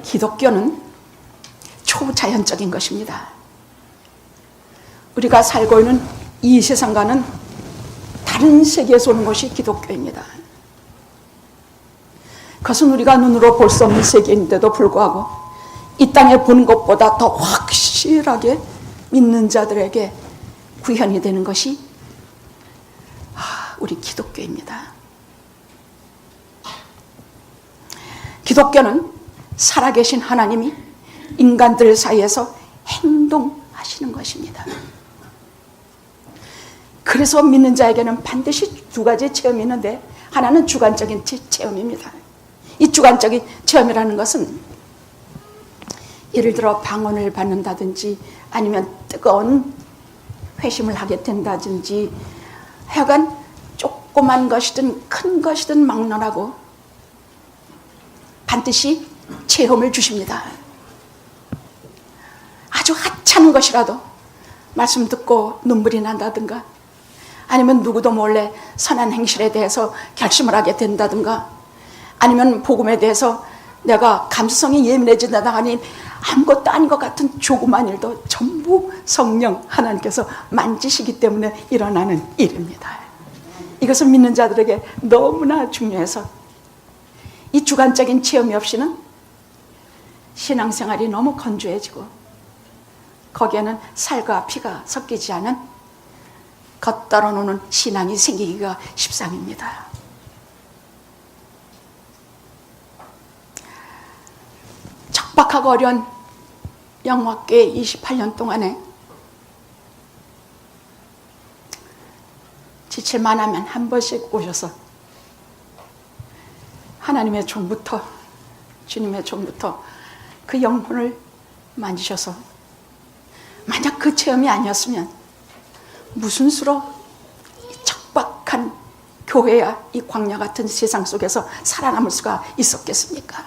기독교는 초자연적인 것입니다. 우리가 살고 있는 이 세상과는 다른 세계에서 오는 것이 기독교입니다. 그것은 우리가 눈으로 볼 수 없는 세계인데도 불구하고 이 땅에 보는 것보다 더 확실하게 믿는 자들에게 구현이 되는 것이 우리 기독교입니다. 기독교는 살아계신 하나님이 인간들 사이에서 행동하시는 것입니다. 그래서 믿는 자에게는 반드시 두 가지 체험이 있는데, 하나는 주관적인 체험입니다. 이 주관적인 체험이라는 것은 예를 들어 방언을 받는다든지 아니면 뜨거운 회심을 하게 된다든지 하여간 조그만 것이든 큰 것이든 막론하고 반드시 체험을 주십니다. 아주 하찮은 것이라도 말씀 듣고 눈물이 난다든가 아니면 누구도 몰래 선한 행실에 대해서 결심을 하게 된다든가 아니면 복음에 대해서 내가 감수성이 예민해진다든가 하니 아무것도 아닌 것 같은 조그만 일도 전부 성령 하나님께서 만지시기 때문에 일어나는 일입니다. 이것은 믿는 자들에게 너무나 중요해서 이 주관적인 체험이 없이는 신앙생활이 너무 건조해지고 거기에는 살과 피가 섞이지 않은 겉떠러 노는 신앙이 생기기가 십상입니다. 척박하고 어려운 영화계 28년 동안에 지칠만 하면 한 번씩 오셔서 하나님의 종부터 주님의 종부터 그 영혼을 만지셔서 만약 그 체험이 아니었으면 무슨 수로 이 척박한 교회야 이 광야 같은 세상 속에서 살아남을 수가 있었겠습니까?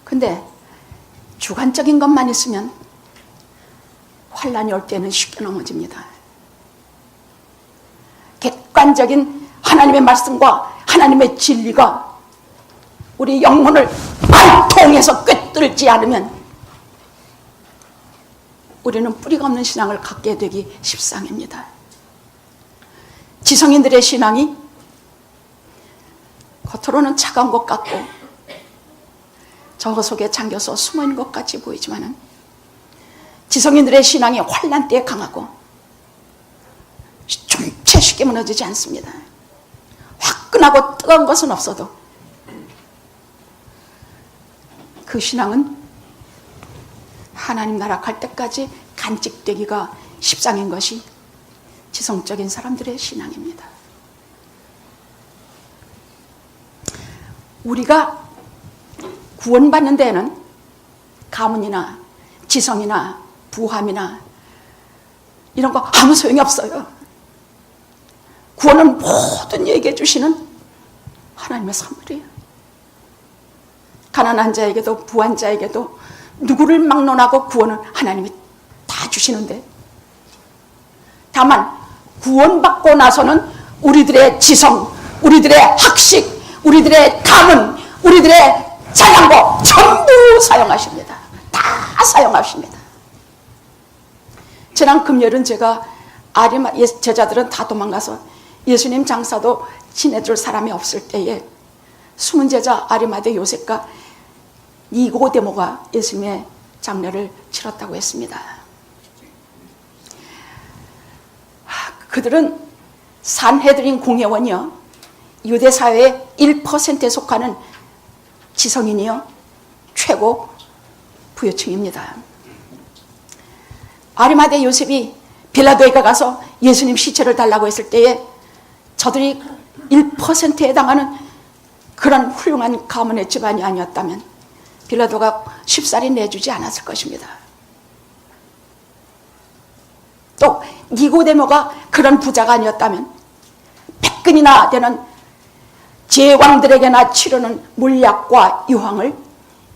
근데 주관적인 것만 있으면 환란이 올 때는 쉽게 넘어집니다. 객관적인 하나님의 말씀과 하나님의 진리가 우리 영혼을 발통해서 꿰뚫지 않으면 우리는 뿌리가 없는 신앙을 갖게 되기 십상입니다. 지성인들의 신앙이 겉으로는 차가운 것 같고 저 속에 잠겨서 숨어있는 것 같이 보이지만 지성인들의 신앙이 환난 때에 강하고 좀 쉽게 무너지지 않습니다. 화끈하고 뜨거운 것은 없어도 그 신앙은 하나님 나라 갈 때까지 간직되기가 십상인 것이 지성적인 사람들의 신앙입니다. 우리가 구원받는 데에는 가문이나 지성이나 부함이나 이런 거 아무 소용이 없어요. 구원은 모든 얘기해 주시는 하나님의 선물이에요. 가난한 자에게도 부한 자에게도 누구를 막론하고 구원은 하나님이 다 주시는데 다만 구원받고 나서는 우리들의 지성, 우리들의 학식, 우리들의 가문, 우리들의 찬양곡 전부 사용하십니다. 다 사용하십니다. 지난 금요일은 제가 제자들은 다 도망가서 예수님 장사도 지내줄 사람이 없을 때에 숨은 제자 아리마대 요셉과 니고데모가 예수님의 장례를 치렀다고 했습니다. 그들은 산헤드린 공회원이요 유대 사회의 1%에 속하는 지성인이요 최고 부유층입니다. 아리마대 요셉이 빌라도에게 가서 예수님 시체를 달라고 했을 때에 저들이 1%에 해당하는 그런 훌륭한 가문의 집안이 아니었다면 빌라도가 쉽사리 내주지 않았을 것입니다. 또 니고데모가 그런 부자가 아니었다면 100근이나 되는 제왕들에게나 치르는 물약과 유황을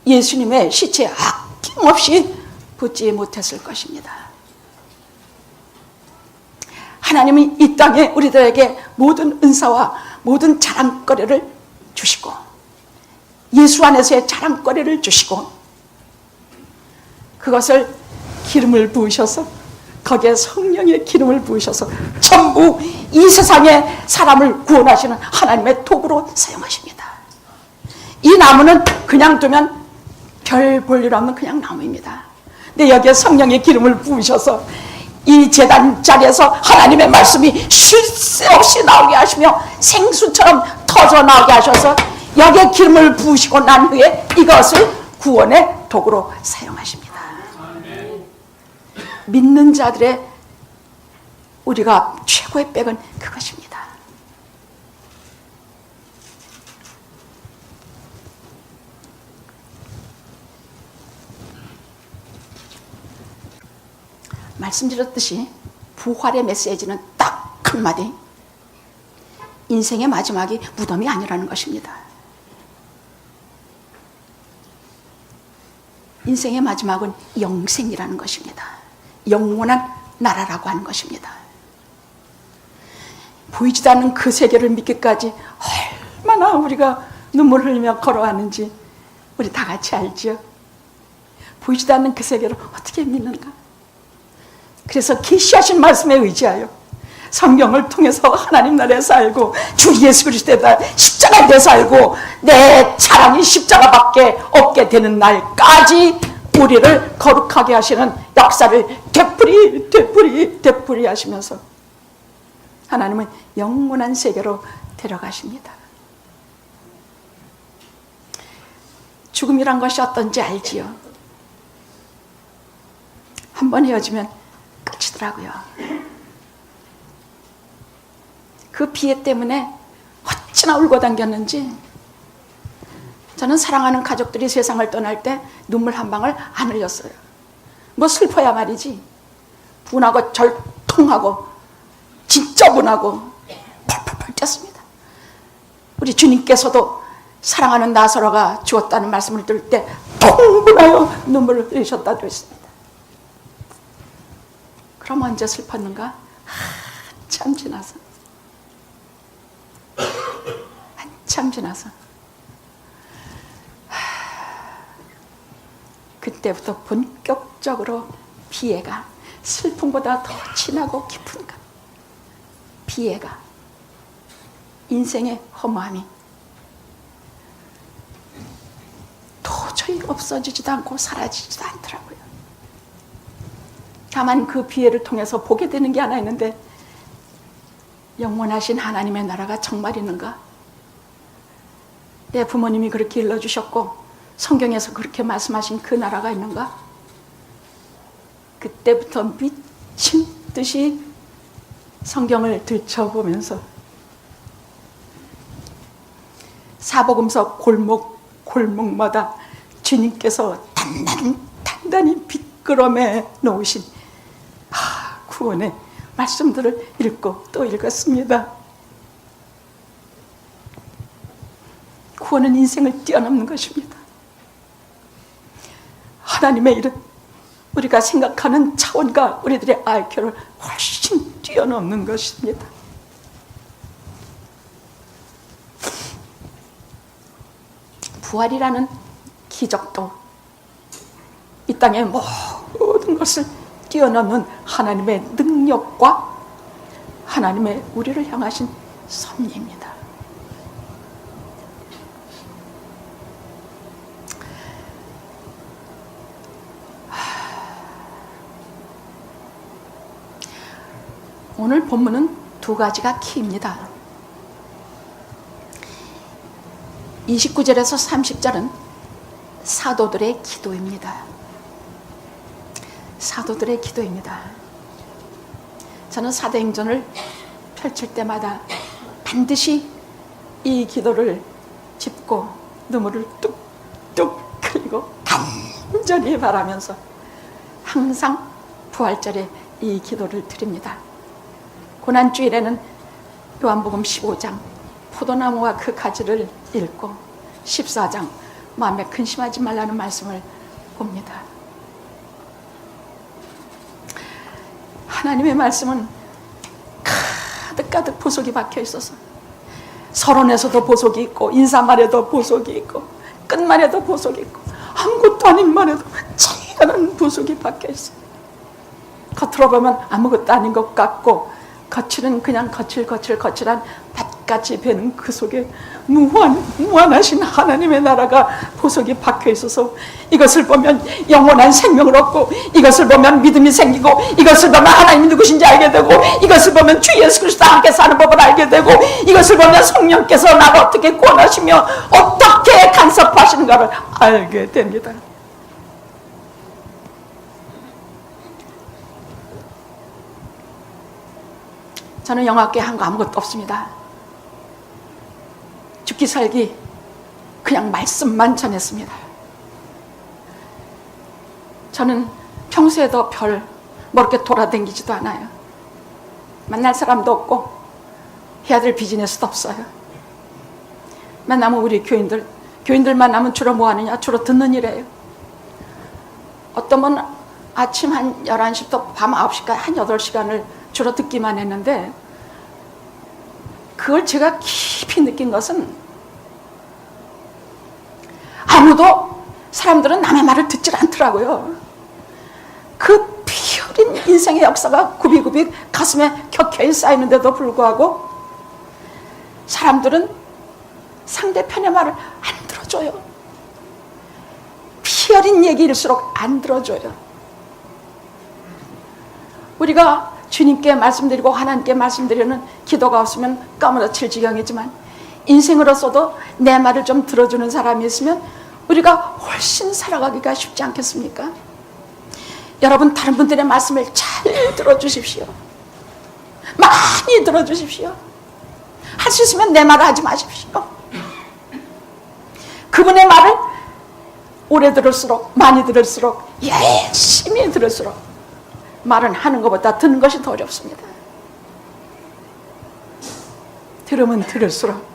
예수님의 시체에 아낌없이 붓지 못했을 것입니다. 하나님이 이 땅에 우리들에게 모든 은사와 모든 자랑거리를 주시고 예수 안에서의 자랑거리를 주시고 그것을 기름을 부으셔서 거기에 성령의 기름을 부으셔서 전부 이 세상의 사람을 구원하시는 하나님의 도구로 사용하십니다. 이 나무는 그냥 두면 별 볼 일 없는 그냥 나무입니다. 근데 여기에 성령의 기름을 부으셔서 이 제단 자리에서 하나님의 말씀이 쉴 새 없이 나오게 하시며 생수처럼 터져 나오게 하셔서 여기에 기름을 부으시고 난 후에 이것을 구원의 도구로 사용하십니다. 믿는 자들의 우리가 최고의 백은 그것입니다. 말씀드렸듯이 부활의 메시지는 딱 한마디, 인생의 마지막이 무덤이 아니라는 것입니다. 인생의 마지막은 영생이라는 것입니다. 영원한 나라라고 하는 것입니다. 보이지도 않는 그 세계를 믿기까지 얼마나 우리가 눈물 흘리며 걸어왔는지 우리 다 같이 알죠. 보이지도 않는 그 세계를 어떻게 믿는가? 그래서 계시하신 말씀에 의지하여 성경을 통해서 하나님 나라에 살고 주 예수 그리스도에다 십자가에 대해 살고 내 자랑이 십자가밖에 없게 되는 날까지 우리를 거룩하게 하시는 역사를 되풀이 하시면서 하나님은 영원한 세계로 데려가십니다. 죽음이란 것이 어떤지 알지요? 한 번 헤어지면 끝이더라고요. 그 비애 때문에 어찌나 울고 당겼는지 저는 사랑하는 가족들이 세상을 떠날 때 눈물 한 방울 안 흘렸어요. 뭐 슬퍼야 말이지. 분하고 절통하고 진짜 분하고 펄펄펄 뛰었습니다. 우리 주님께서도 사랑하는 나사로가 죽었다는 말씀을 들을 때 통분하여 눈물을 흘리셨다고 했습니다. 그럼 언제 슬펐는가? 한참 지나서 그때부터 본격적으로 비애가 슬픔보다 더 진하고 깊은 것, 비애가 인생의 허무함이 도저히 없어지지도 않고 사라지지도 않더라고요. 다만 그 비애를 통해서 보게 되는 게 하나 있는데, 영원하신 하나님의 나라가 정말 있는가? 내 부모님이 그렇게 일러주셨고 성경에서 그렇게 말씀하신 그 나라가 있는가? 그때부터 미친 듯이 성경을 들춰보면서 사복음서 골목마다 주님께서 단단히 빗그럼에 놓으신 구원의 말씀들을 읽고 또 읽었습니다. 구원은 인생을 뛰어넘는 것입니다. 하나님의 일은 우리가 생각하는 차원과 우리들의 IQ를 훨씬 뛰어넘는 것입니다. 부활이라는 기적도 이 땅의 모든 것을 뛰어넘는 하나님의 능력과 하나님의 우리를 향하신 섭리입니다. 오늘 본문은 두 가지가 키입니다. 29절에서 30절은 사도들의 기도입니다. 사도들의 기도입니다. 저는 사도행전을 펼칠 때마다 반드시 이 기도를 짚고 눈물을 뚝뚝 흘리고 간절히 바라면서 항상 부활절에 이 기도를 드립니다. 고난주일에는 요한복음 15장 포도나무와 그 가지를 읽고 14장 마음에 근심하지 말라는 말씀을 봅니다. 하나님의 말씀은 가득 보석이 박혀 있어서 서론에서도 보석이 있고 인사말에도 보석이 있고 끝말에도 보석이 있고 아무것도 아닌 말에도 찬란한 보석이 박혀 있어. 겉으로 보면 아무것도 아닌 것 같고 겉은 그냥 거칠한 밭같이 배는 그 속에 무한하신 하나님의 나라가 보석이 박혀 있어서 이것을 보면 영원한 생명을 얻고 이것을 보면 믿음이 생기고 이것을 보면 하나님이 누구신지 알게 되고 이것을 보면 주 예수 그리스도와 함께 사는 법을 알게 되고 이것을 보면 성령께서 나를 어떻게 구원하시며 어떻게 간섭하시는가를 알게 됩니다. 저는 영화계 한 거 아무것도 없습니다. 죽기 살기 그냥 말씀만 전했습니다. 저는 평소에도 별 그렇게 돌아다니지도 않아요. 만날 사람도 없고 해야 될 비즈니스도 없어요. 만나면 우리 교인들 만나면 주로 뭐 하느냐? 주로 듣는 일이에요. 어떤 분 아침 한 11시부터 밤 9시까지 한 8시간을 주로 듣기만 했는데 그걸 제가 깊이 느낀 것은 아무도 사람들은 남의 말을 듣질 않더라고요. 그 피 어린 인생의 역사가 굽이굽이 가슴에 격해이 쌓이는데도 불구하고 사람들은 상대편의 말을 안 들어줘요. 피 어린 얘기일수록 안 들어줘요. 우리가 주님께 말씀드리고 하나님께 말씀드리는 기도가 없으면 까무러칠 지경이지만 인생으로서도 내 말을 좀 들어주는 사람이 있으면 우리가 훨씬 살아가기가 쉽지 않겠습니까? 여러분 다른 분들의 말씀을 잘 들어주십시오. 많이 들어주십시오. 할 수 있으면 내 말을 하지 마십시오. 그분의 말을 오래 들을수록 많이 들을수록 열심히 들을수록 말은 하는 것보다 듣는 것이 더 어렵습니다. 들으면 들을수록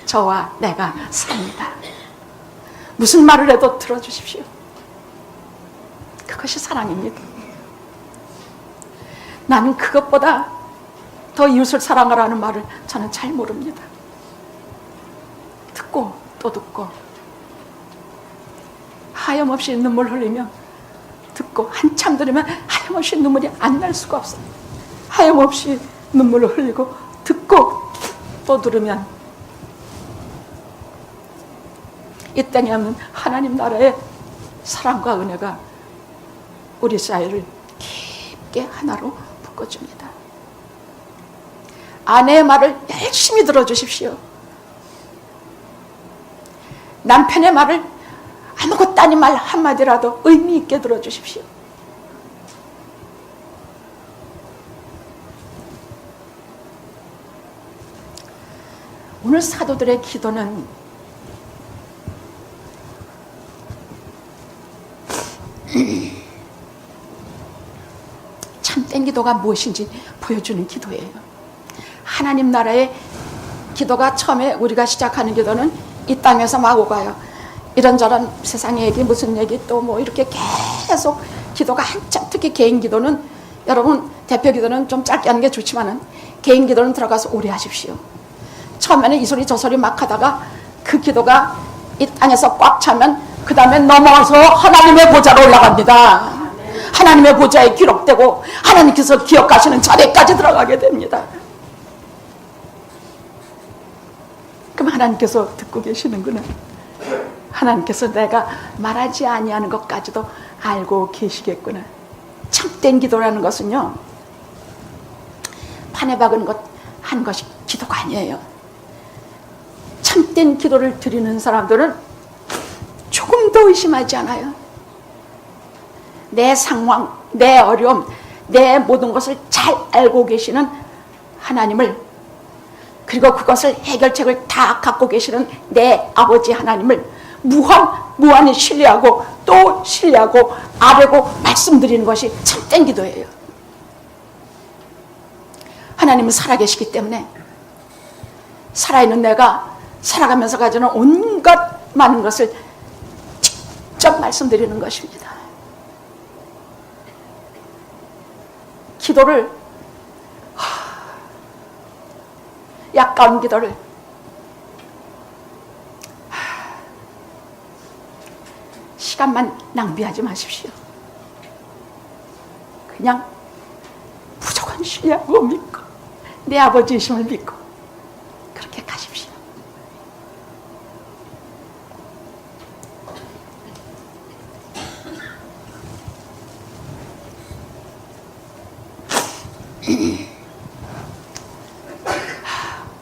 저와 내가 삽니다. 무슨 말을 해도 들어주십시오. 그것이 사랑입니다. 나는 그것보다 더 이웃을 사랑하라는 말을 저는 잘 모릅니다. 듣고 또 듣고 하염없이 눈물 흘리며 듣고 한참 들으면 하염없이 눈물이 안 날 수가 없어요. 하염없이 눈물을 흘리고 듣고 또 들으면 이 땅에 없는 하나님 나라의 사랑과 은혜가 우리 사이를 깊게 하나로 묶어줍니다. 아내의 말을 열심히 들어주십시오. 남편의 말을 아무것도 아닌 말 한마디라도 의미 있게 들어주십시오. 오늘 사도들의 기도는 참된 기도가 무엇인지 보여주는 기도예요. 하나님 나라의 기도가 처음에 우리가 시작하는 기도는 이 땅에서 마구 가요. 이런저런 세상의 얘기 무슨 얘기 또 뭐 이렇게 계속 기도가 한참, 특히 개인 기도는 여러분 대표 기도는 좀 짧게 하는 게 좋지만은 개인 기도는 들어가서 오래 하십시오. 처음에는 이 소리 저 소리 막 하다가 그 기도가 이 땅에서 꽉 차면 그 다음에 넘어서 하나님의 보좌로 올라갑니다. 하나님의 보좌에 기록되고 하나님께서 기억하시는 자리까지 들어가게 됩니다. 그럼 하나님께서 듣고 계시는구나. 하나님께서 내가 말하지 아니하는 것까지도 알고 계시겠구나. 참된 기도라는 것은요, 판에 박은 것 한 것이 기도가 아니에요. 참된 기도를 드리는 사람들은 조금도 의심하지 않아요. 내 상황, 내 어려움, 내 모든 것을 잘 알고 계시는 하나님을, 그리고 그것을 해결책을 다 갖고 계시는 내 아버지 하나님을 무한히 신뢰하고 또 신뢰하고 아뢰고 말씀드리는 것이 참된 기도예요. 하나님은 살아계시기 때문에 살아있는 내가 살아가면서 가지는 온갖 많은 것을 직접 말씀드리는 것입니다. 기도를 약가운 기도를 시간만 낭비하지 마십시오. 그냥 무조건 신뢰하고 믿고 내 아버지이심을 믿고 그렇게 가십시오.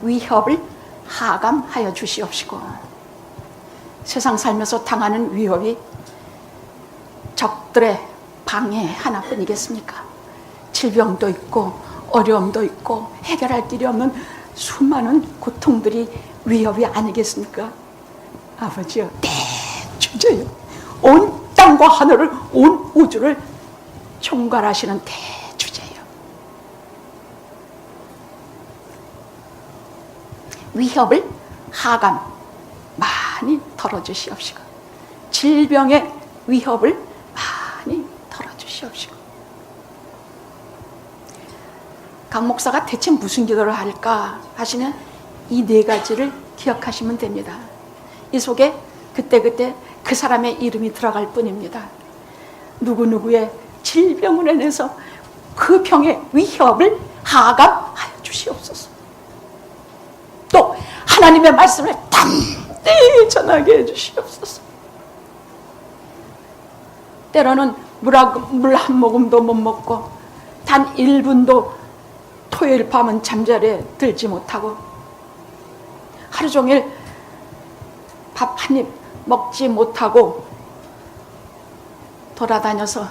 위협을 하감하여 주시옵시고, 세상 살면서 당하는 위협이 적들의 방해 하나뿐이겠습니까? 질병도 있고 어려움도 있고 해결할 길이 없는 수많은 고통들이 위협이 아니겠습니까? 아버지여, 대주제요, 온 땅과 하늘을, 온 우주를 총괄하시는 대주제요, 위협을 하감 많이 덜어주시옵시고, 질병의 위협을 많이 덜어주시옵시고. 강 목사가 대체 무슨 기도를 할까 하시면 이 네 가지를 기억하시면 됩니다. 이 속에 그때그때 그 사람의 이름이 들어갈 뿐입니다. 누구누구의 질병을 인해서 그 병의 위협을 하감하여 주시옵소서. 또 하나님의 말씀을 담대히 전하게 해주시옵소서. 때로는 물 한 모금도 못 먹고 단 1분도 토요일 밤은 잠자리에 들지 못하고 하루 종일 밥 한 입 먹지 못하고 돌아다녀서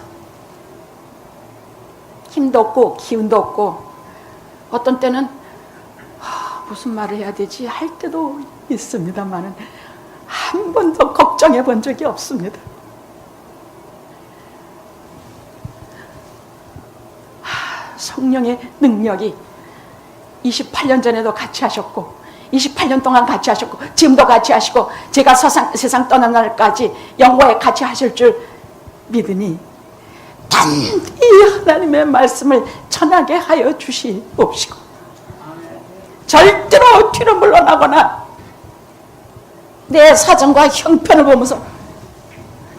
힘도 없고 기운도 없고 어떤 때는 무슨 말을 해야 되지 할 때도 있습니다만은 한 번도 걱정해 본 적이 없습니다. 성령의 능력이 28년 전에도 같이 하셨고 28년 동안 같이 하셨고 지금도 같이 하시고 제가 세상 떠난 날까지 영원히 같이 하실 줄 믿으니 단디 하나님의 말씀을 전하게 하여 주시옵시고, 절대로 뒤로 물러나거나 내 사정과 형편을 보면서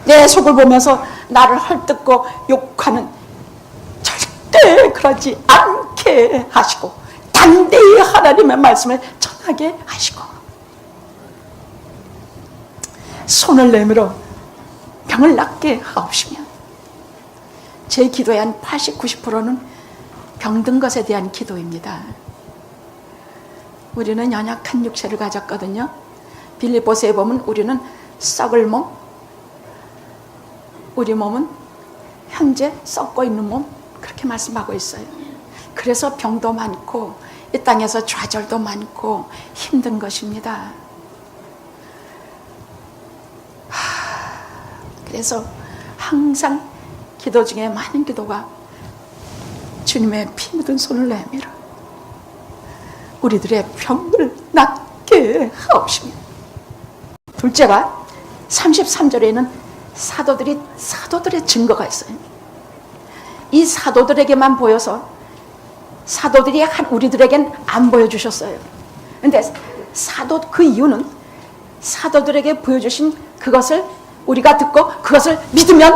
내 속을 보면서 나를 헐뜯고 욕하는 절대 그러지 않게 하시고 단대히 하나님의 말씀을 전하게 하시고, 손을 내밀어 병을 낫게 하옵시며, 제 기도의 한 80, 90%는 병든 것에 대한 기도입니다. 우리는 연약한 육체를 가졌거든요. 빌립보서에 보면 우리는 썩을 몸, 우리 몸은 현재 썩고 있는 몸, 그렇게 말씀하고 있어요. 그래서 병도 많고 이 땅에서 좌절도 많고 힘든 것입니다. 그래서 항상 기도 중에 많은 기도가 주님의 피 묻은 손을 내밀어 우리들의 병을 낫게 하옵시며, 둘째가 33절에는 사도들의 증거가 있어요. 이 사도들에게만 보여서 사도들이 우리들에겐 안 보여주셨어요. 그런데 그 이유는 사도들에게 보여주신 그것을 우리가 듣고 그것을 믿으면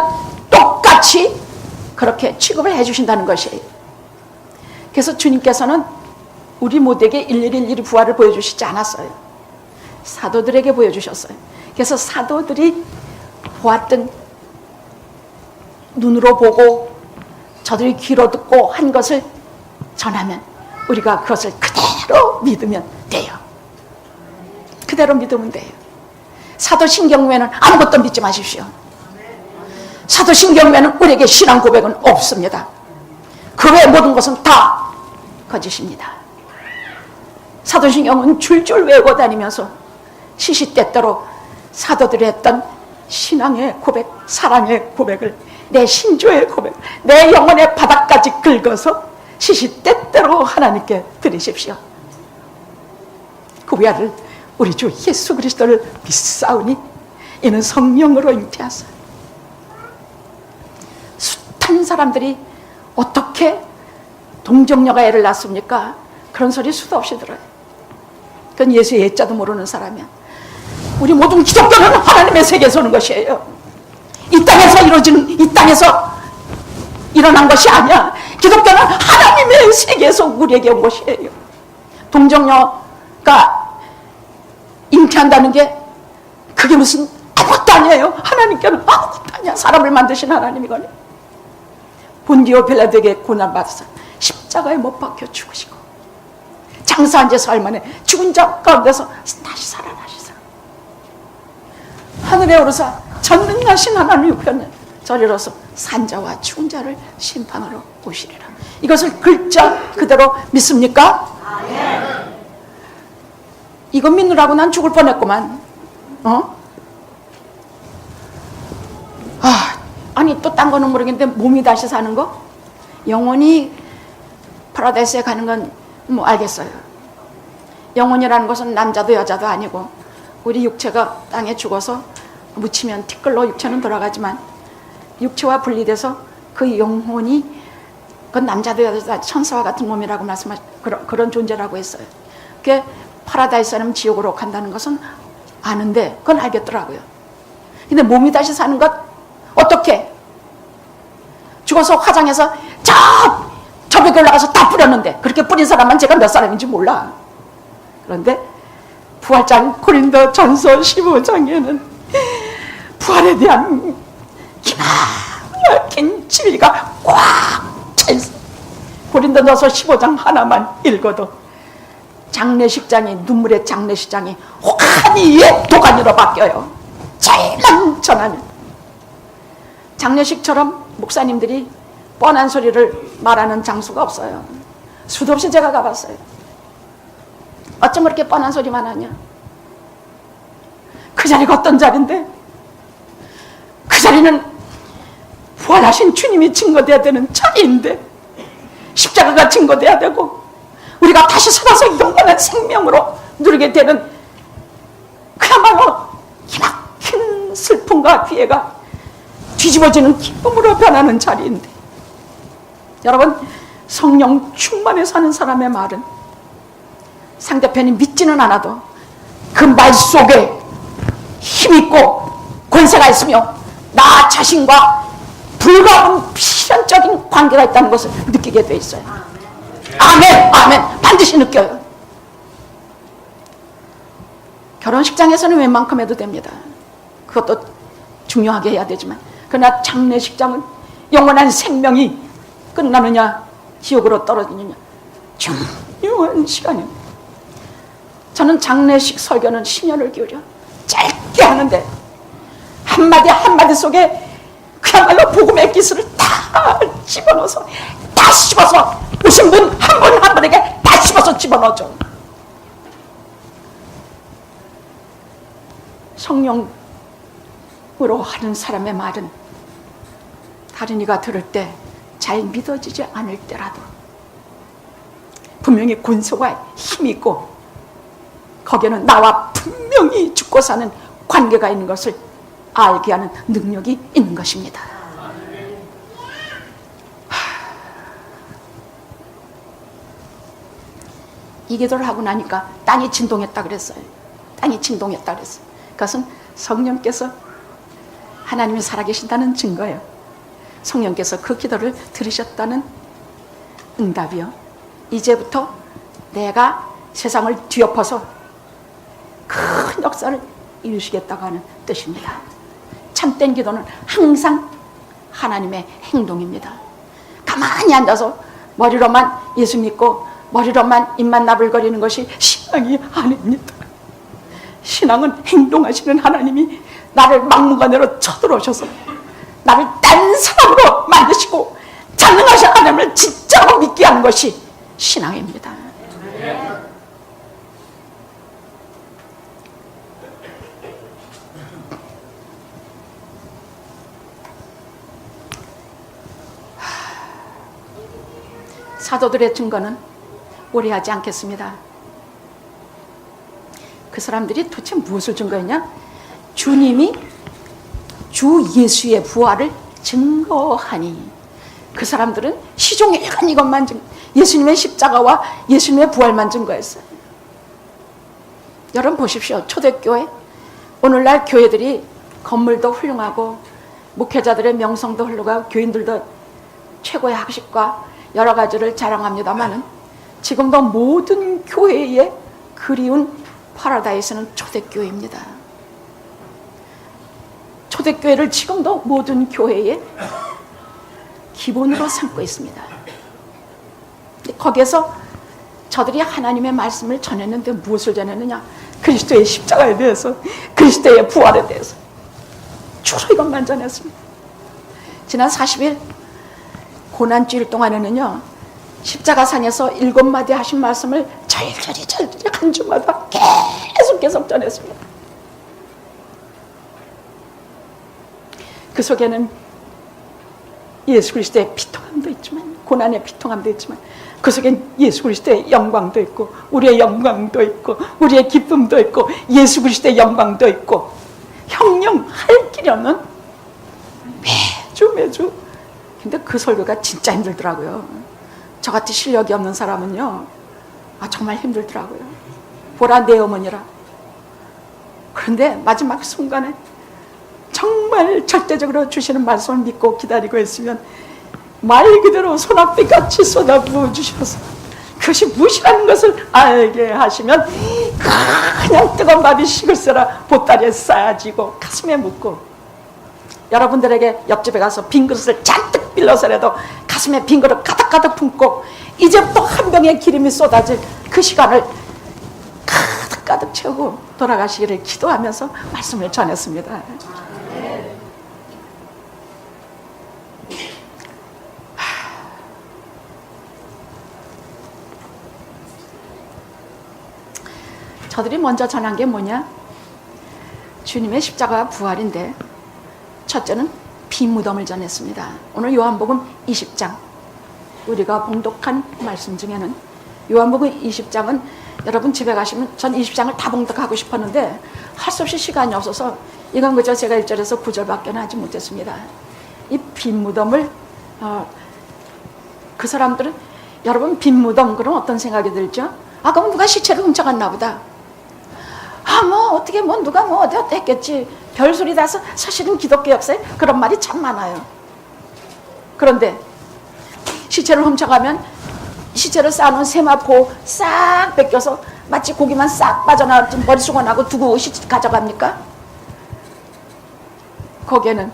똑같이 그렇게 취급을 해주신다는 것이에요. 그래서 주님께서는 우리 모두에게 일일이 부활을 보여주시지 않았어요. 사도들에게 보여주셨어요. 그래서 사도들이 보았던, 눈으로 보고 저들이 귀로 듣고 한 것을 전하면 우리가 그것을 그대로 믿으면 돼요. 그대로 믿으면 돼요. 사도신경 외에는 아무것도 믿지 마십시오. 사도신경 외에는 우리에게 신앙 고백은 없습니다. 그 외의 모든 것은 다 거짓입니다. 사도신경은 줄줄 외우고 다니면서 시시때때로 사도들이 했던 신앙의 고백, 사랑의 고백을, 내 신조의 고백, 내 영혼의 바닥까지 긁어서 시시때때로 하나님께 드리십시오. 그 위아를 우리 주 예수 그리스도를 믿사오니 이는 성령으로 잉태하사. 숱한 사람들이 어떻게 동정녀가 애를 낳습니까? 그런 소리 수도 없이 들어요. 그건 예수의 예자도 모르는 사람이야. 우리 모든 기독교는 하나님의 세계에서 오는 것이에요. 이 땅에서 이루어지는, 이 땅에서 일어난 것이 아니야. 기독교는 하나님의 세계에서 우리에게 온 것이에요. 동정녀가 잉태한다는 게 그게 무슨 아무것도 아니에요. 하나님께는 아무것도 아니야. 사람을 만드신 하나님이거든요. 본디오 빌라도에게 고난받아서 십자가에 못 박혀 죽으시고 장사한 지 사흘 만에 죽은 자 가운데서 다시 살아나시사 하늘에 오르사 전능하신 하나님 우편에 저리로서 산자와 죽은 자를 심판하러 오시리라. 이것을 글자 그대로 믿습니까? 이거 믿느라고 난 죽을 뻔했구만. 아니 또 딴 거는 모르겠는데 몸이 다시 사는 거? 영원히 파라다이스에 가는 건 뭐 알겠어요. 영혼이라는 것은 남자도 여자도 아니고 우리 육체가 땅에 죽어서 묻히면 티끌로 육체는 돌아가지만 육체와 분리돼서 그 영혼이 그건 남자도 여자도 천사와 같은 몸이라고 말씀하신 그런 존재라고 했어요. 그게 파라다이스 아니면 지옥으로 간다는 것은 아는데 그건 알겠더라고요. 근데 몸이 다시 사는 것 어떻게? 죽어서 화장해서 저 벽에 올라가서 다 뿌렸는데 그렇게 뿌린 사람만 제가 몇 사람인지 몰라. 그런데 부활장 고린도 전서 15장에는 부활에 대한 기막힌 진리가 꽉 차 있어. 고린도전서 15장 하나만 읽어도 장례식장이 눈물의 장례식장이 혹한이의 도가니로 바뀌어요. 잘만 전하면. 장례식처럼 목사님들이 뻔한 소리를 말하는 장소가 없어요. 수도 없이 제가 가봤어요. 어쩜 그렇게 뻔한 소리만 하냐. 그 자리가 어떤 자리인데 그 자리는 부활하신 주님이 증거돼야 되는 자리인데 십자가가 증거돼야 되고 우리가 다시 살아서 영원한 생명으로 누리게 되는 그야말로 기막힌 슬픔과 피해가 뒤집어지는 기쁨으로 변하는 자리인데 여러분 성령 충만에 사는 사람의 말은 상대편이 믿지는 않아도 그 말 속에 힘있고 권세가 있으며 나 자신과 불가분 필연적인 관계가 있다는 것을 느끼게 돼 있어요. 아멘, 아멘. 반드시 느껴요. 결혼식장에서는 웬만큼 해도 됩니다. 그것도 중요하게 해야 되지만 그러나 장례식장은 영원한 생명이 끝나느냐 지옥으로 떨어지느냐 중요한 시간입니다. 저는 장례식 설교는 심혈을 기울여 짧게 하는데 한마디 한마디 속에 그야말로 복음의 기술을 다 집어넣어서 다 씹어서 오신 분 한 분 한 분에게 다 씹어서 집어넣어줘. 성령으로 하는 사람의 말은 다른 이가 들을 때 잘 믿어지지 않을 때라도 분명히 권세와 힘이 있고 거기에는 나와 분명히 죽고 사는 관계가 있는 것을 알게 하는 능력이 있는 것입니다. 이 기도를 하고 나니까 땅이 진동했다 그랬어요. 땅이 진동했다 그랬어요. 그것은 성령께서 하나님이 살아계신다는 증거예요. 성령께서 그 기도를 들으셨다는 응답이요. 이제부터 내가 세상을 뒤엎어서 큰 역사를 이루시겠다고 하는 뜻입니다. 참된 기도는 항상 하나님의 행동입니다. 가만히 앉아서 머리로만 예수 믿고 머리로만 입만 나불거리는 것이 신앙이 아닙니다. 신앙은 행동하시는 하나님이 나를 막무가내로 쳐들어오셔서 나를 딴 사람으로 만드시고 전능하신 하나님을 진짜로 믿게 하는 것이 신앙입니다. 사도들의 증거는 오래하지 않겠습니다. 그 사람들이 도대체 무엇을 증거했냐? 주님이 주 예수의 부활을 증거하니. 그 사람들은 시종일관 이것만 예수님의 십자가와 예수님의 부활만 증거했어요. 여러분 보십시오. 초대교회, 오늘날 교회들이 건물도 훌륭하고 목회자들의 명성도 훌륭하고 교인들도 최고의 학식과 여러 가지를 자랑합니다마는 지금도 모든 교회의 그리운 파라다이스는 초대교회입니다. 초대교회를 지금도 모든 교회의 기본으로 삼고 있습니다. 거기에서 저들이 하나님의 말씀을 전했는데 무엇을 전했느냐? 그리스도의 십자가에 대해서, 그리스도의 부활에 대해서 주로 이것만 전했습니다. 지난 40일 고난주일 동안에는요, 십자가산에서 7마디 하신 말씀을 절절히 한 주마다 계속 전했습니다. 그 속에는 예수 그리스도의 비통함도 있지만, 고난의 비통함도 있지만, 그 속엔 예수 그리스도의 영광도 있고, 우리의 영광도 있고, 우리의 기쁨도 있고, 예수 그리스도의 영광도 있고, 형령 할 길이 없는 매주. 근데 그 설교가 진짜 힘들더라고요. 저같이 실력이 없는 사람은요, 정말 힘들더라고요. 보라 내 어머니라. 그런데 마지막 순간에 정말 절대적으로 주시는 말씀을 믿고 기다리고 있으면 말 그대로 소낙비같이 쏟아부어 주셔서 그것이 무엇이라는 것을 알게 하시면 그냥 뜨거운 밥이 식을새라 보따리에 쌓아지고 가슴에 묻고, 여러분들에게 옆집에 가서 빈 그릇을 잔뜩 빌려서라도 가슴에 빈 그릇 가득가득 품고 이제부터 한 병의 기름이 쏟아질 그 시간을 가득가득 채우고 돌아가시기를 기도하면서 말씀을 전했습니다. 저들이 먼저 전한 게 뭐냐? 주님의 십자가 부활인데, 첫째는 빈 무덤을 전했습니다. 오늘 요한복음 20장, 우리가 봉독한 말씀 중에는 요한복음 20장은 여러분 집에 가시면, 전 20장을 다 봉독하고 싶었는데 할 수 없이 시간이 없어서 이건 그저 제가 1절에서 9절밖에 하지 못했습니다. 이 빈 무덤을 그 사람들은, 여러분 빈 무덤 그럼 어떤 생각이 들죠? 그럼 누가 시체를 훔쳐갔나 보다. 어떻게 누가 어디 했겠지. 별소리 나서. 사실은 기독교 역사에 그런 말이 참 많아요. 그런데 시체를 훔쳐가면 시체를 쌓아놓은 세마포 싹 뺏겨서 마치 고기만 싹 빠져나왔지 머릿속안하고 두고 시체 가져갑니까? 거기에는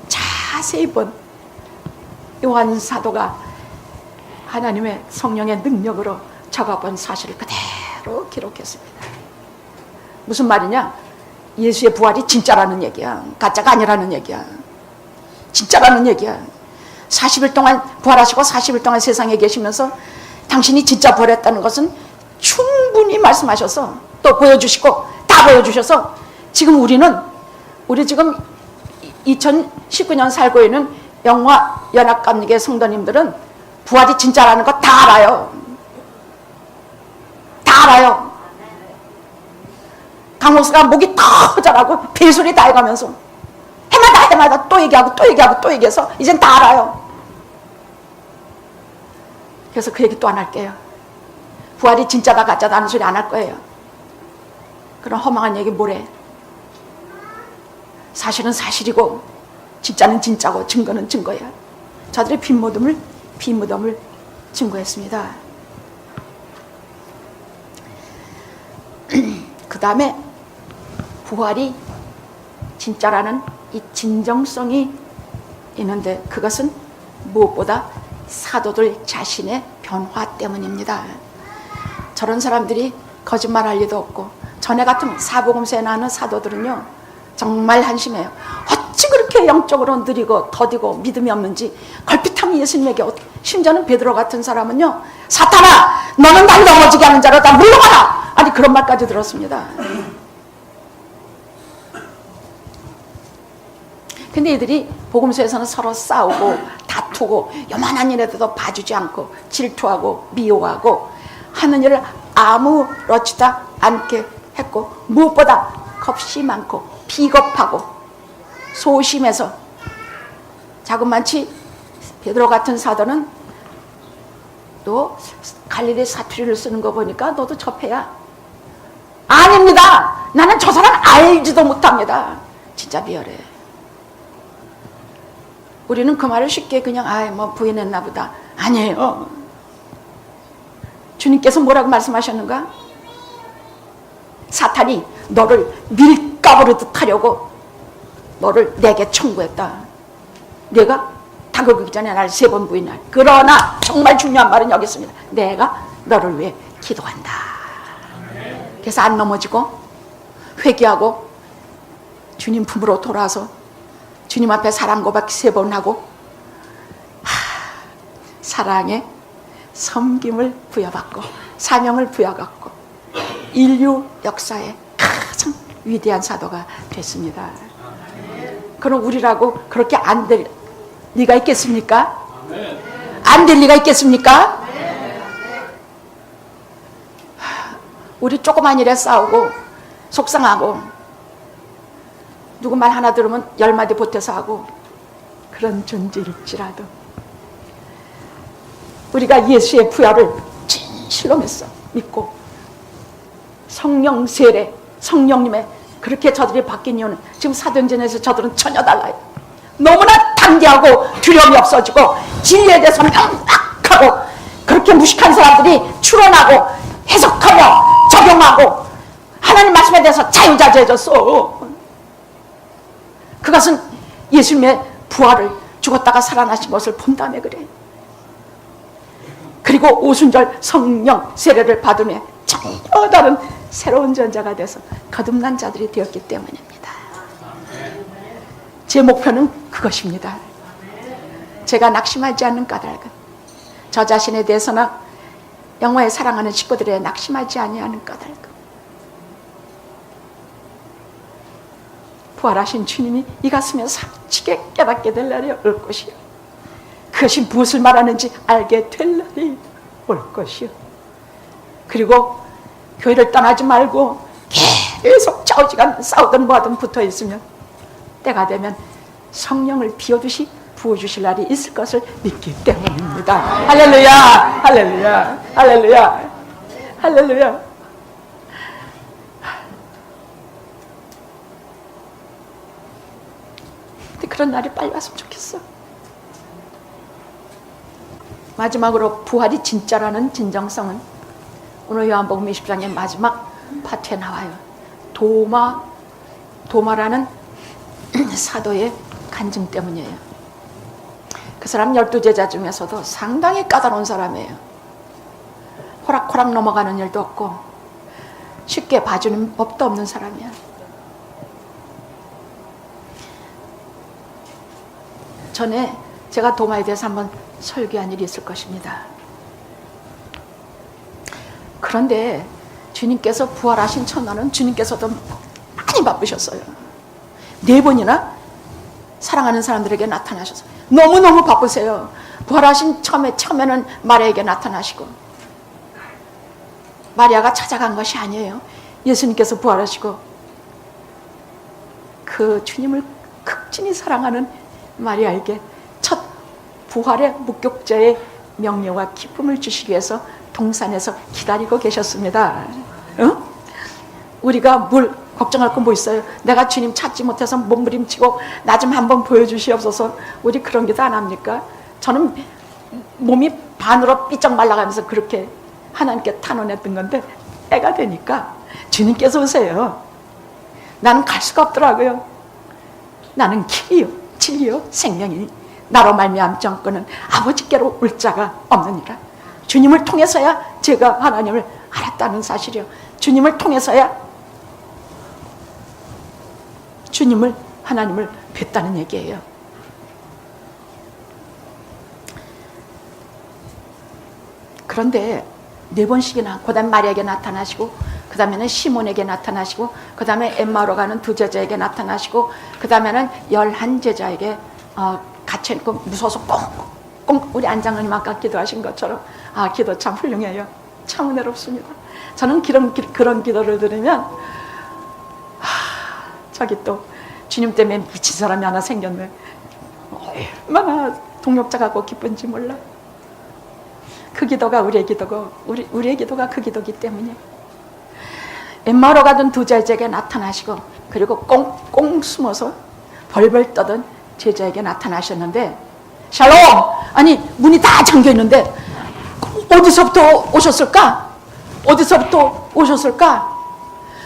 자세히 본 요한 사도가 하나님의 성령의 능력으로 적어본 사실을 그대로 기록했습니다. 무슨 말이냐? 예수의 부활이 진짜라는 얘기야. 가짜가 아니라는 얘기야. 진짜라는 얘기야. 40일 동안 부활하시고 40일 동안 세상에 계시면서 당신이 진짜 부활했다는 것은 충분히 말씀하셔서 또 보여주시고 다 보여주셔서, 지금 우리 지금 2019년 살고 있는 영화 연합감리교 성도님들은 부활이 진짜라는 거 다 알아요. 다 알아요. 강목수가 목이 터져라고 별소리 다 해가면서 해마다 또 얘기해서 이젠 다 알아요. 그래서 그 얘기 또 안 할게요. 부활이 진짜다 가짜다 하는 소리 안 할 거예요. 그런 허망한 얘기 뭐래. 사실은 사실이고 진짜는 진짜고 증거는 증거야. 저들의 빈 무덤을 증거했습니다. 그 다음에 부활이 진짜라는 이 진정성이 있는데, 그것은 무엇보다 사도들 자신의 변화 때문입니다. 저런 사람들이 거짓말할 리도 없고, 전에 같은 사복음서에 나오는 사도들은요 정말 한심해요. 어찌 그렇게 영적으로 느리고 더디고 믿음이 없는지 걸핏하면 예수님에게, 심지어는 베드로 같은 사람은요, 사탄아 너는 날 넘어지게 하는 자로 다 물러가라, 아니 그런 말까지 들었습니다. 근데 이들이 복음서에서는 서로 싸우고 다투고 요만한 일에도 봐주지 않고 질투하고 미워하고 하는 일을 아무렇지도 않게 했고, 무엇보다 겁이 많고 비겁하고 소심해서, 자그만치 베드로 같은 사도는 또 갈릴리 사투리를 쓰는 거 보니까 너도 접해야 아닙니다. 나는 저 사람 알지도 못합니다. 진짜 미열해. 우리는 그 말을 쉽게 그냥 뭐 부인했나 보다. 아니에요. 주님께서 뭐라고 말씀하셨는가? 사탄이 너를 밀가부르듯 하려고 너를 내게 청구했다. 내가 다그기 전에 날 3번 부인할. 그러나 정말 중요한 말은 여기 있습니다. 내가 너를 위해 기도한다. 그래서 안 넘어지고 회개하고 주님 품으로 돌아서 주님 앞에 사랑 고백 3번 하고 사랑의 섬김을 부여받고 사명을 부여받고 인류 역사의 가장 위대한 사도가 됐습니다. 그럼 우리라고 그렇게 안 될 리가 있겠습니까? 안 될 리가 있겠습니까? 우리 조그만 일에 싸우고 속상하고 누구 말 하나 들으면 10마디 보태서 하고 그런 존재일지라도 우리가 예수의 부활을 진실로 믿고 성령 세례, 성령님의 그렇게 저들이 바뀐 이유는 지금 사도행전에서 저들은 전혀 달라요. 너무나 담대하고 두려움이 없어지고 진리에 대해서 명확하고 그렇게 무식한 사람들이 추론하고 해석하며 적용하고 하나님 말씀에 대해서 자유자재해졌어. 그것은 예수님의 부활을 죽었다가 살아나신 것을 본 다음에 그래. 그리고 오순절 성령 세례를 받은 후에 전혀 다른 새로운 전자가 돼서 거듭난 자들이 되었기 때문입니다. 제 목표는 그것입니다. 제가 낙심하지 않는 까닭은 저 자신에 대해서나 영화에 사랑하는 식구들에 낙심하지 아니하는 까닭은 부활하신 주님이 이 가슴에 삼치게 깨닫게 될 날이 올 것이요, 그것이 무엇을 말하는지 알게 될 날이 올 것이요, 그리고 교회를 떠나지 말고 계속 좌우지간 싸우든 뭐하든 붙어있으면 때가 되면 성령을 비워주시 부어주실 날이 있을 것을 믿기 때문입니다. 할렐루야, 할렐루야, 할렐루야, 할렐루야. 근데 그런 날이 빨리 왔으면 좋겠어. 마지막으로 부활이 진짜라는 진정성은 오늘 요한복음 20장의 마지막 파트에 나와요. 도마라는 사도의 간증 때문이에요. 그 사람 12제자 중에서도 상당히 까다로운 사람이에요. 호락호락 넘어가는 일도 없고 쉽게 봐주는 법도 없는 사람이야. 전에 제가 도마에 대해서 한번 설교한 일이 있을 것입니다. 그런데 주님께서 부활하신 첫날은 주님께서도 많이 바쁘셨어요. 4번이나 사랑하는 사람들에게 나타나셔서 너무너무 바쁘세요. 부활하신 처음에는 마리아에게 나타나시고, 마리아가 찾아간 것이 아니에요. 예수님께서 부활하시고 그 주님을 극진히 사랑하는 마리아에게 첫 부활의 목격자의 명예와 기쁨을 주시기 위해서 동산에서 기다리고 계셨습니다. 응? 우리가 뭘 걱정할 건 뭐 있어요? 내가 주님 찾지 못해서 몸부림치고 나 좀 한번 보여주시옵소서. 우리 그런 기도 안 합니까? 저는 몸이 반으로 삐쩍 말라가면서 그렇게 하나님께 탄원했던 건데 때가 되니까 주님께서 오세요. 나는 갈 수가 없더라고요. 나는 길이요 진리요 생명이니 나로 말미암지 않고는 아버지께로 올 자가 없느니라. 주님을 통해서야 제가 하나님을 알았다는 사실이요, 주님을 통해서야 하나님을 뵀다는 얘기예요. 그런데 4번씩이나 그 다음에 마리아에게 나타나시고, 그 다음에는 시몬에게 나타나시고, 그 다음에 엠마오로 가는 2 제자에게 나타나시고, 그 다음에는 11제자에게 갇혀있고 무서워서 꽁꽁, 우리 안장로님 아까 기도하신 것처럼 기도 참 훌륭해요. 참 은혜롭습니다. 저는 그런 기도를 들으면 저기 또 주님 때문에 미친 사람이 하나 생겼네, 얼마나 동력자 같고 기쁜지 몰라. 그 기도가 우리의 기도고 우리의 기도가 그 기도기 때문에 엠마오로 가던 두 제자에게 나타나시고 그리고 꽁꽁 숨어서 벌벌 떠던 제자에게 나타나셨는데 샬롬! 아니 문이 다 잠겨있는데 어디서부터 오셨을까? 어디서부터 오셨을까?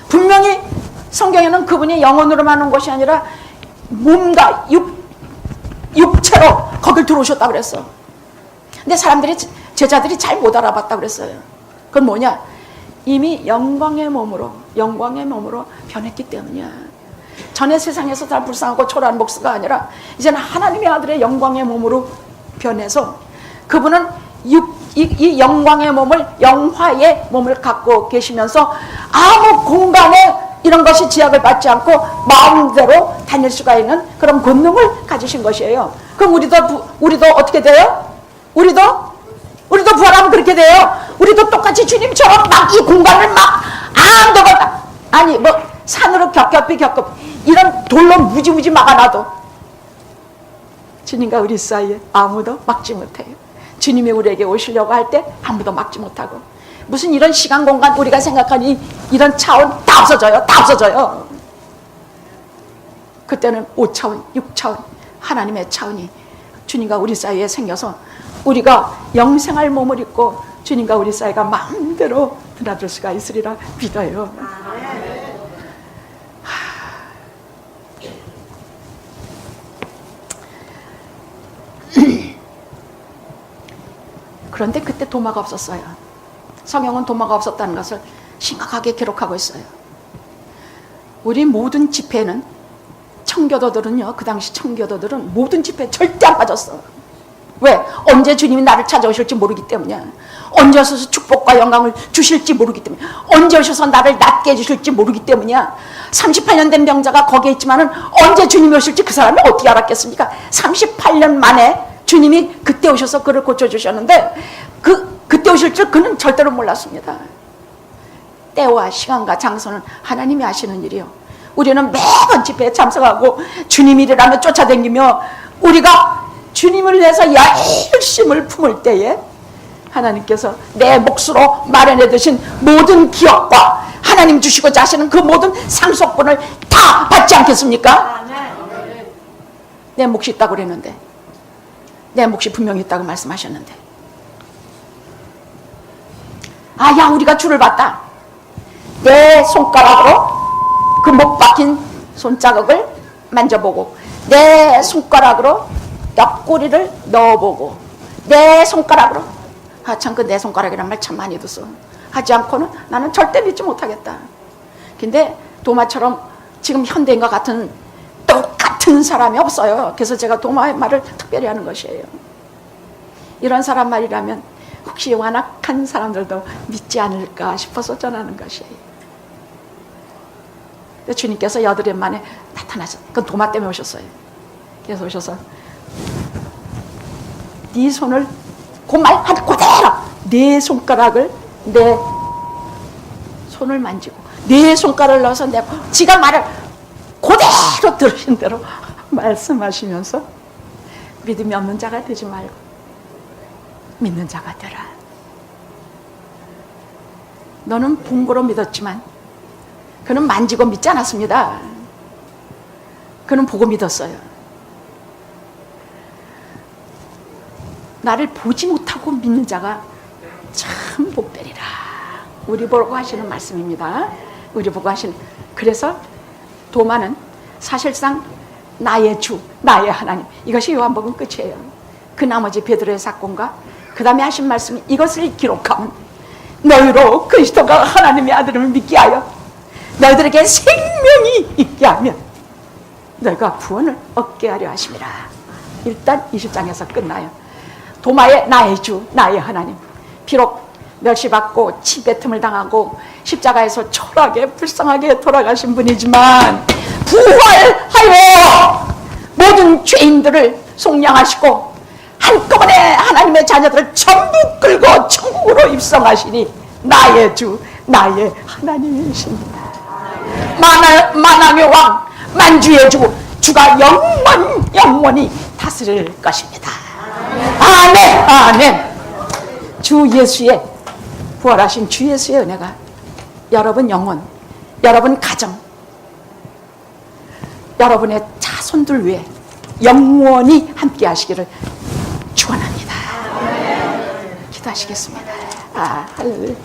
분명히 성경에는 그분이 영혼으로만 온 것이 아니라 몸과 육체로 거길 들어오셨다고 그랬어. 근데 제자들이 잘 못 알아봤다고 그랬어요. 그건 뭐냐? 이미 영광의 몸으로 변했기 때문이야. 전에 세상에서 다 불쌍하고 초라한 목수가 아니라 이제는 하나님의 아들의 영광의 몸으로 변해서 그분은 이 영광의 몸을, 영화의 몸을 갖고 계시면서 아무 공간에 이런 것이 제약을 받지 않고 마음대로 다닐 수가 있는 그런 권능을 가지신 것이에요. 그럼 우리도 어떻게 돼요? 우리도 부활하면 그렇게 돼요. 우리도 똑같이 주님처럼 막 이 공간을 막 아무데나, 아니 뭐 산으로 겹겹이 이런 돌로 무지무지 막아놔도 주님과 우리 사이에 아무도 막지 못해요. 주님이 우리에게 오시려고 할 때 아무도 막지 못하고, 무슨 이런 시간 공간 우리가 생각하니 이런 차원 다 없어져요. 다 없어져요. 그때는 5차원 6차원 하나님의 차원이 주님과 우리 사이에 생겨서 우리가 영생할 몸을 입고 주님과 우리 사이가 마음대로 드나들 수가 있으리라 믿어요. 그런데 그때 도마가 없었어요. 성경은 도마가 없었다는 것을 심각하게 기록하고 있어요. 우리 모든 집회는, 청교도들은요, 그 당시 청교도들은 모든 집회에 절대 안 빠졌어. 왜? 언제 주님이 나를 찾아오실지 모르기 때문이야. 언제 오셔서 축복과 영광을 주실지 모르기 때문이야. 언제 오셔서 나를 낫게 해주실지 모르기 때문이야. 38년 된 병자가 거기에 있지만은 언제 주님이 오실지 그 사람이 어떻게 알았겠습니까? 38년 만에 주님이 그때 오셔서 그를 고쳐주셨는데 그때 오실 줄 그는 절대로 몰랐습니다. 때와 시간과 장소는 하나님이 하시는 일이요. 우리는 매번 집회에 참석하고 주님 일이라며 쫓아다니며 우리가 주님을 위해서 열심을 품을 때에 하나님께서 내 몫으로 마련해 두신 모든 기업과 하나님 주시고자 하시는 그 모든 상속분을 다 받지 않겠습니까? 내 몫이 있다고 그랬는데, 내 몫이 분명히 있다고 말씀하셨는데, 야 우리가 주를 봤다. 내 손가락으로 그 못 박힌 손자국을 만져보고, 내 손가락으로 옆구리를 넣어보고, 내 손가락으로, 참 그 내 손가락이란 말 참 많이 듣어. 하지 않고는 나는 절대 믿지 못하겠다. 근데 도마처럼 지금 현대인과 같은 똑같은 사람이 없어요. 그래서 제가 도마의 말을 특별히 하는 것이에요. 이런 사람 말이라면 혹시 완악한 사람들도 믿지 않을까 싶어서 전하는 것이에요. 주님께서 8일 만에 나타나셨어요. 그건 도마 때문에 오셨어요. 그래서 오셔서 네 손을 그 말 한 그대로 네 손가락을 내 손을 만지고 네 손가락을 넣어서 내 지가 말을 그대로 들으신 대로 말씀하시면서 믿음이 없는 자가 되지 말고 믿는 자가 되라. 너는 본고로 믿었지만 그는 만지고 믿지 않았습니다. 그는 보고 믿었어요. 나를 보지 못하고 믿는 자가 참 복되리라. 우리 보고 하시는 말씀입니다. 우리 보고 하시는. 그래서 도마는 사실상 나의 주, 나의 하나님, 이것이 요한복음 끝이에요. 그 나머지 베드로의 사건과 그 다음에 하신 말씀이 이것을 기록하면 너희로 그리스도가 하나님의 아들을 믿게 하여 너희들에게 생명이 있게 하면 너희가 구원을 얻게 하려 하심이라. 일단 20장에서 끝나요. 도마의 나의 주, 나의 하나님. 비록 멸시받고 침뱉음을 당하고 십자가에서 초라하게 불쌍하게 돌아가신 분이지만 부활하여 모든 죄인들을 속량하시고 한꺼번에 하나님의 자녀들을 전부 끌고 천국으로 입성하시니 나의 주, 나의 하나님이십니다. 만왕의 왕, 만주의 주, 주가 영원히 다스릴 것입니다. 아멘, 아멘. 주 예수의 부활하신 주 예수의 은혜가 여러분 영혼, 여러분 가정, 여러분의 자손들 위해 영원히 함께 하시기를 축원합니다. 기도하시겠습니다. 할렐루야.